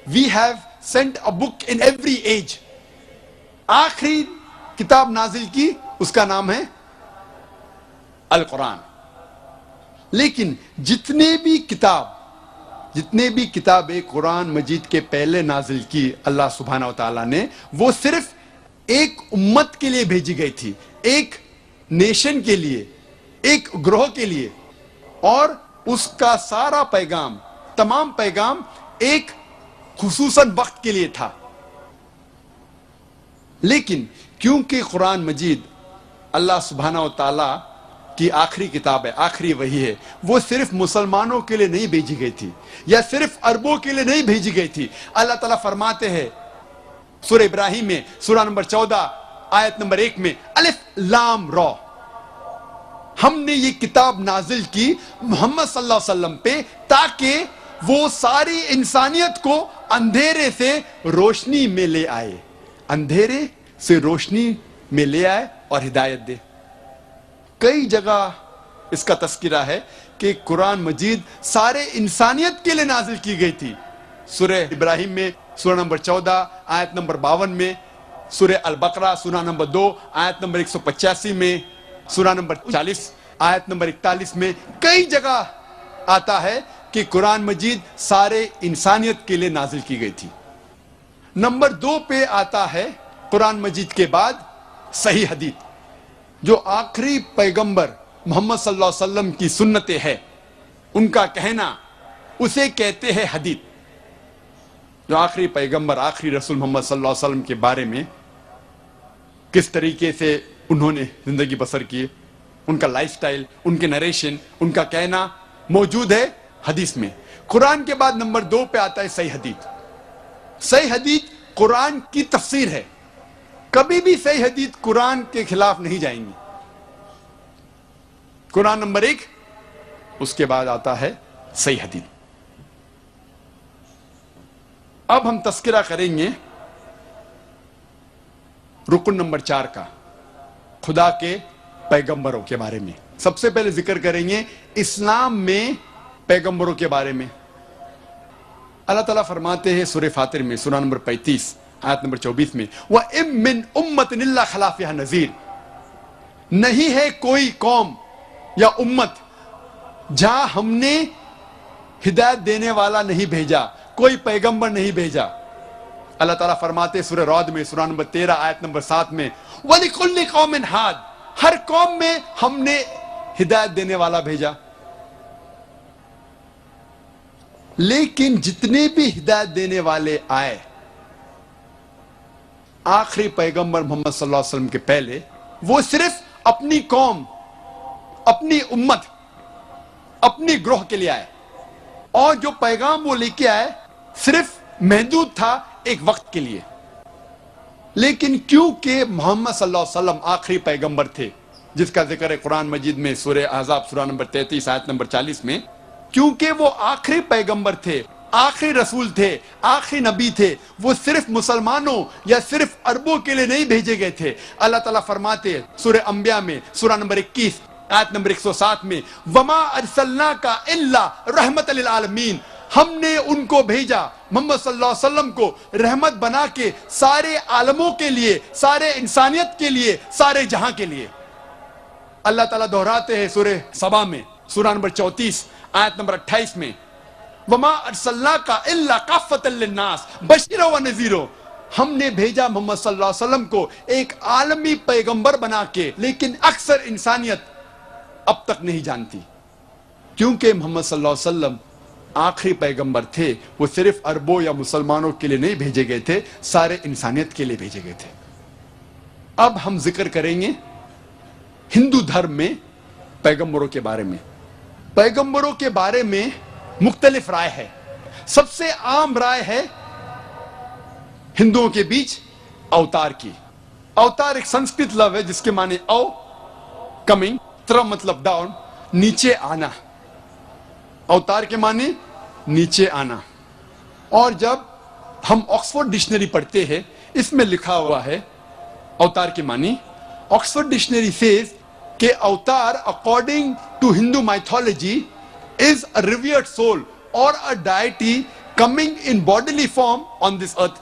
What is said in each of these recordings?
we have sent a book in every age. آخری کتاب نازل کی اس کا نام ہے القرآن. لیکن جتنے بھی کتابیں قرآن مجید کے پہلے نازل کی اللہ سبحانہ و تعالیٰ نے، وہ صرف ایک امت کے لیے بھیجی گئی تھی، ایک نیشن کے لیے، ایک گروہ کے لیے، اور اس کا سارا پیغام، تمام پیغام ایک خصوصاً وقت کے لیے تھا. لیکن کیونکہ قرآن مجید اللہ سبحانہ و تعالیٰ کی آخری کتاب ہے، آخری وحی ہے، وہ صرف مسلمانوں کے لیے نہیں بھیجی گئی تھی یا صرف عربوں کے لیے نہیں بھیجی گئی تھی. اللہ تعالیٰ فرماتے ہیں سورہ ابراہیم میں، سورہ نمبر 14 آیت نمبر 1 میں، الف لام را، ہم نے یہ کتاب نازل کی محمد صلی اللہ علیہ وسلم پہ تاکہ وہ ساری انسانیت کو اندھیرے سے روشنی میں لے آئے، اندھیرے سے روشنی میں لے آئے اور ہدایت دے. کئی جگہ اس کا تذکرہ ہے کہ قرآن مجید سارے انسانیت کے لیے نازل کی گئی تھی. سورہ ابراہیم میں سورہ نمبر 14 آیت نمبر 52 میں، سورہ البقرہ سورہ نمبر 2 آیت نمبر 185 میں، سورہ نمبر 40 آیت نمبر 41 میں کئی جگہ آتا ہے کہ قرآن مجید سارے انسانیت کے لیے نازل کی گئی تھی. نمبر 2 پہ آتا ہے قرآن مجید کے بعد صحیح حدیث، جو آخری پیغمبر محمد صلی اللہ علیہ وسلم کی سنتیں ہے، ان کا کہنا، اسے کہتے ہیں حدیث. جو آخری پیغمبر، آخری رسول محمد صلی اللہ علیہ وسلم کے بارے میں کس طریقے سے انہوں نے زندگی بسر کی، ان کا لائف سٹائل، ان کے نریشن، ان کا کہنا موجود ہے حدیث میں. قرآن کے بعد نمبر 2 پہ آتا ہے صحیح حدیث. صحیح حدیث قرآن کی تفسیر ہے. کبھی بھی صحیح حدیث قرآن کے خلاف نہیں جائیں گی. قرآن نمبر 1، اس کے بعد آتا ہے صحیح حدیث. اب ہم تذکرہ کریں گے رکن نمبر 4 کا، خدا کے پیغمبروں کے بارے میں. سب سے پہلے ذکر کریں گے اسلام میں پیغمبروں کے بارے میں. اللہ تعالیٰ فرماتے ہیں سورہ فاطر میں، سورہ نمبر 35 آیت نمبر 24 میں، وَإِن مِّنْ أُمَّةٍ إِلَّا خَلَا فِيهَا نَذِيرٌ، نہیں ہے کوئی قوم یا امت جہاں ہم نے ہدایت دینے والا نہیں بھیجا، کوئی پیغمبر نہیں بھیجا. اللہ تعالیٰ فرماتے ہیں سورہ رعد میں، سورہ نمبر 13 آیت نمبر 7 میں، وَلِكُلِّ قَوْمٍ هَادٍ، ہر قوم میں ہم نے ہدایت دینے والا بھیجا. لیکن جتنے بھی ہدایت دینے والے آئے آخری پیغمبر محمد صلی اللہ علیہ وسلم کے پہلے، وہ صرف اپنی قوم، اپنی امت، اپنی گروہ کے لیے آئے، اور جو پیغام وہ لے کے آئے صرف محدود تھا ایک وقت کے لیے. لیکن کیونکہ محمد صلی اللہ علیہ وسلم آخری پیغمبر تھے، جس کا ذکر ہے قرآن مجید میں سورہ احزاب سورہ نمبر 33 آیت نمبر 40 میں، کیونکہ وہ آخری پیغمبر تھے، آخری رسول تھے، آخری نبی تھے، وہ صرف مسلمانوں یا صرف عربوں کے لیے نہیں بھیجے گئے تھے. اللہ تعالیٰ فرماتے ہیں سورہ انبیاء میں، سورہ نمبر 21 آیت نمبر 107 میں، وَمَا أَرْسَلْنَاكَ إِلَّا رَحْمَةً لِلْعَالَمِينَ، ہم نے ان کو بھیجا، محمد صلی اللہ علیہ وسلم کو رحمت بنا کے سارے عالموں کے لیے، سارے انسانیت کے لیے، سارے جہاں کے لیے. اللہ تعالیٰ دہراتے ہیں سورہ سبا میں، سورہ نمبر 34 آیت نمبر 28 میں، وَمَا أَرْسَلْنَاكَ إِلَّا كَافَّةً لِلنَّاسِ بَشِيرًا وَنَذِيرًا، ہم نے بھیجا محمد صلی اللہ علیہ وسلم کو ایک عالمی پیغمبر بنا کے. لیکن اکثر انسانیت اب تک نہیں جانتی، کیونکہ محمد صلی اللہ علیہ وسلم آخری پیغمبر تھے، وہ صرف عربوں یا مسلمانوں کے لیے نہیں بھیجے گئے تھے، سارے انسانیت کے لیے بھیجے گئے تھے. اب ہم ذکر کریں گے ہندو دھرم میں پیغمبروں کے بارے میں. پیغمبروں کے بارے میں مختلف رائے ہے. سب سے عام رائے ہے ہندوؤں کے بیچ اوتار کی. اوتار ایک سنسکرت لفظ ہے جس کے معنی او کمنگ، تر مطلب ڈاؤن، نیچے آنا. اوتار کے معنی نیچے آنا. اور جب ہم آکسفورڈ ڈکشنری پڑھتے ہیں، اس میں لکھا ہوا ہے اوتار کے معنی. آکسفورڈ ڈکشنری سیز کہ avatar according to Hindu mythology is a revered soul or a deity coming in bodily form on this earth.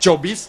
24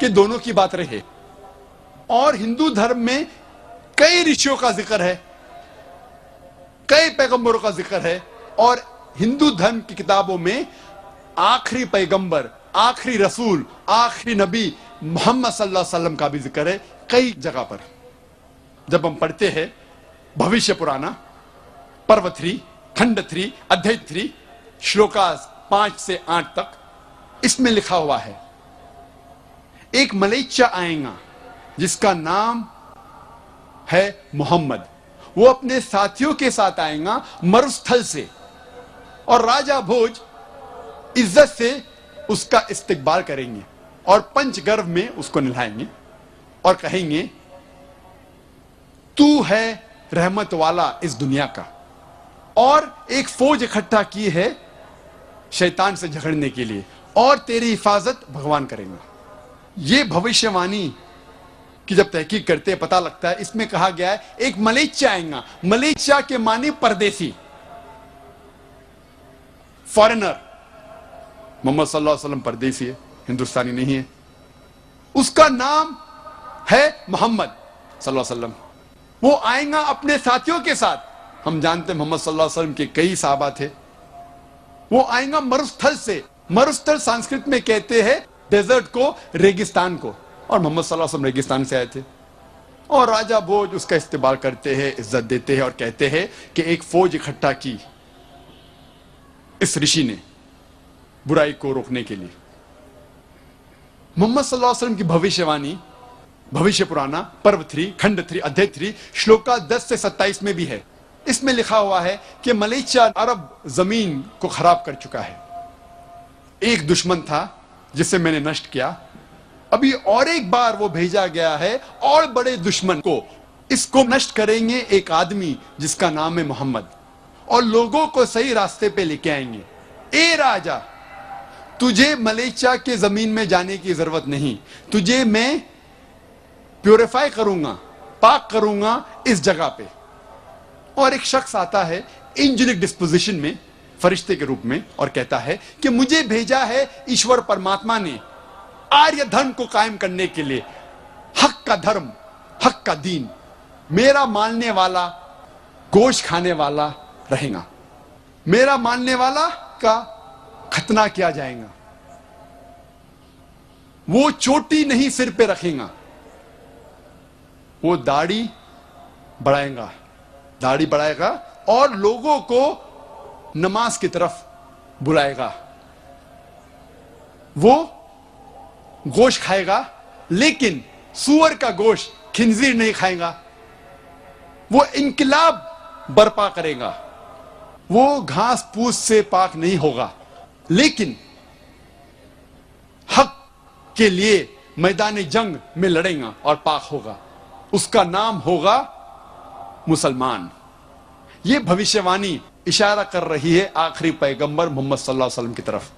کہ دونوں کی بات رہے. اور ہندو دھرم میں کئی رشیوں کا ذکر ہے, کئی پیغمبروں کا ذکر ہے, اور ہندو دھرم کی کتابوں میں آخری پیغمبر, آخری رسول, آخری نبی محمد صلی اللہ علیہ وسلم کا بھی ذکر ہے کئی جگہ پر. جب ہم پڑھتے ہیں بھوشیہ پرانا پرو 3 کھنڈ 3 ادھیائے 3 شلوکاز 5 سے 8 تک, اس میں لکھا ہوا ہے ایک ملیچا آئے گا جس کا نام ہے محمد. وہ اپنے ساتھیوں کے ساتھ آئے گا مروستھل سے, اور راجہ بھوج عزت سے اس کا استقبال کریں گے اور پنچ گرو میں اس کو نہلائیں گے اور کہیں گے تو ہے رحمت والا اس دنیا کا, اور ایک فوج اکٹھا کی ہے شیطان سے جھگڑنے کے لیے, اور تیری حفاظت بھگوان کریں گا. یہ بھوشیہ وانی کی جب تحقیق کرتے پتہ لگتا ہے اس میں کہا گیا ہے ایک ملیچا آئے گا. ملیچا کے معنی پردیسی, فارنر. محمد صلی اللہ علیہ وسلم پردیسی ہے, ہندوستانی نہیں ہے. اس کا نام ہے محمد صلی اللہ علیہ وسلم. وہ آئیں گا اپنے ساتھیوں کے ساتھ. ہم جانتے ہیں محمد صلی اللہ علیہ وسلم کے کئی صحابہ تھے. وہ آئیں گا مروستھل سے. مروستھل سنسکرت میں کہتے ہیں ڈیزرٹ کو, ریگستان کو, اور محمد صلی اللہ علیہ وسلم ریگستان سے آئے تھے. اور راجہ بھوج اس کا استقبال کرتے ہیں, عزت دیتے ہیں, اور کہتے ہیں کہ ایک فوج اکٹھا کی اس رشی نے برائی کو روکنے کے لیے. محمد صلی اللہ علیہ وسلم کی بھوشیہ وانی بھوشیہ پرانا پرو 3 کھنڈ 3 ادھیائے 3 شلوکا 10 سے 27 میں بھی ہے. اس میں لکھا ہوا ہے کہ ملیچا عرب زمین کو خراب کر چکا ہے. ایک دشمن تھا جسے میں نے نشٹ کیا, ابھی اور ایک بار وہ بھیجا گیا ہے اور بڑے دشمن کو. اس کو نشٹ کریں گے ایک آدمی جس کا نام ہے محمد, اور لوگوں کو صحیح راستے پہ لے کے آئیں گے. اے راجا, تجھے ملیچا کے زمین میں جانے کی ضرورت نہیں, تجھے میں پیوریفائی کروں گا, پاک کروں گا اس جگہ پہ. اور ایک شخص آتا ہے انجینک ڈسپوزیشن میں فرشتے کے روپ میں اور کہتا ہے کہ مجھے بھیجا ہے ایشور پرماتما نے آریہ دھرم کو قائم کرنے کے لیے, حق کا دھرم, حق کا دین. میرا ماننے والا گوشت کھانے والا رہے گا, میرا ماننے والا کا ختنہ کیا جائے گا. وہ چوٹی نہیں سر پہ رکھے گا, وہ داڑھی بڑھائے گا, داڑھی بڑھائے گا اور لوگوں کو نماز کی طرف بلائے گا. وہ گوشت کھائے گا لیکن سور کا گوشت, خنزیر نہیں کھائے گا. وہ انقلاب برپا کرے گا. وہ گھاس پھوس سے پاک نہیں ہوگا لیکن حق کے لیے میدان جنگ میں لڑیں گا اور پاک ہوگا. اس کا نام ہوگا مسلمان. یہ بھوشیہ وانی اشارہ کر رہی ہے آخری پیغمبر محمد صلی اللہ علیہ وسلم کی طرف.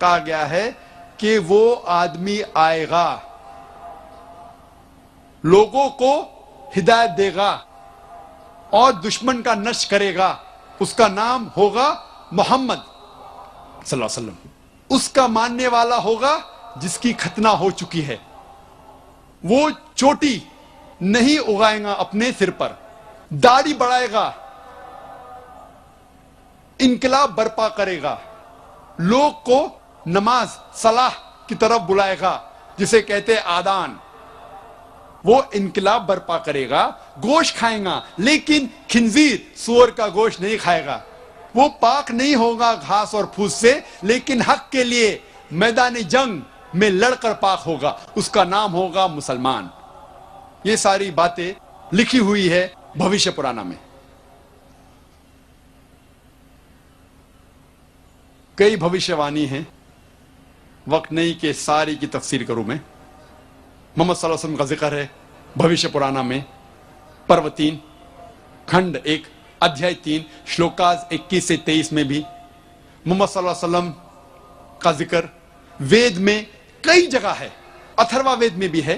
کہا گیا ہے کہ وہ آدمی آئے گا, لوگوں کو ہدایت دے گا اور دشمن کا نشٹ کرے گا. اس کا نام ہوگا محمد صلی اللہ علیہ وسلم. اس کا ماننے والا ہوگا جس کی ختنہ ہو چکی ہے. وہ چوٹی نہیں اگائے گا اپنے سر پر, داڑھی بڑھائے گا, انقلاب برپا کرے گا, لوگ کو نماز صلاح کی طرف بلائے گا جسے کہتے آدان. وہ انقلاب برپا کرے گا, گوشت کھائے گا لیکن خنزیر سور کا گوشت نہیں کھائے گا. وہ پاک نہیں ہوگا گھاس اور پھوس سے لیکن حق کے لیے میدان جنگ میں لڑ کر پاک ہوگا. اس کا نام ہوگا مسلمان. یہ ساری باتیں لکھی ہوئی ہے بھوشیہ پرانا میں. کئی بھوشیہ وانی ہیں, وقت نہیں کہ ساری کی تفسیر کروں میں. محمد صلی اللہ علیہ وسلم کا ذکر ہے بھوشیہ پرانا میں پرو 3 کھنڈ 1 ادھیائے 3 شلوکاز 21 سے 23 میں بھی. محمد صلی اللہ علیہ وسلم کا ذکر وید میں کئی جگہ ہے. اتھروا وید میں بھی ہے,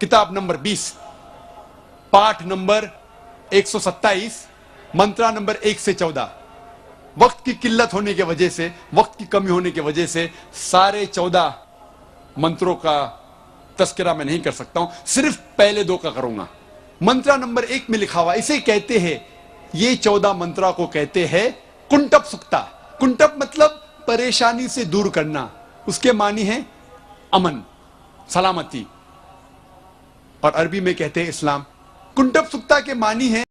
کتاب نمبر 20 پاٹھ نمبر 127 منترا نمبر 1 سے 14. وقت کی قلت ہونے کی وجہ سے, وقت کی کمی ہونے کی وجہ سے سارے 14 منتروں کا تذکرہ میں نہیں کر سکتا ہوں، صرف پہلے دو کا کروں گا۔ منترا نمبر 1 میں لکھا ہوا، اسے کہتے ہیں، یہ 14 منترا کو کہتے ہیں کنٹپ سکتا۔ کنٹپ مطلب پریشانی سے دور کرنا، اس کے معنی ہے امن، سلامتی، اور عربی میں کہتے ہیں اسلام۔ کنٹپ سکتا کے معنی ہے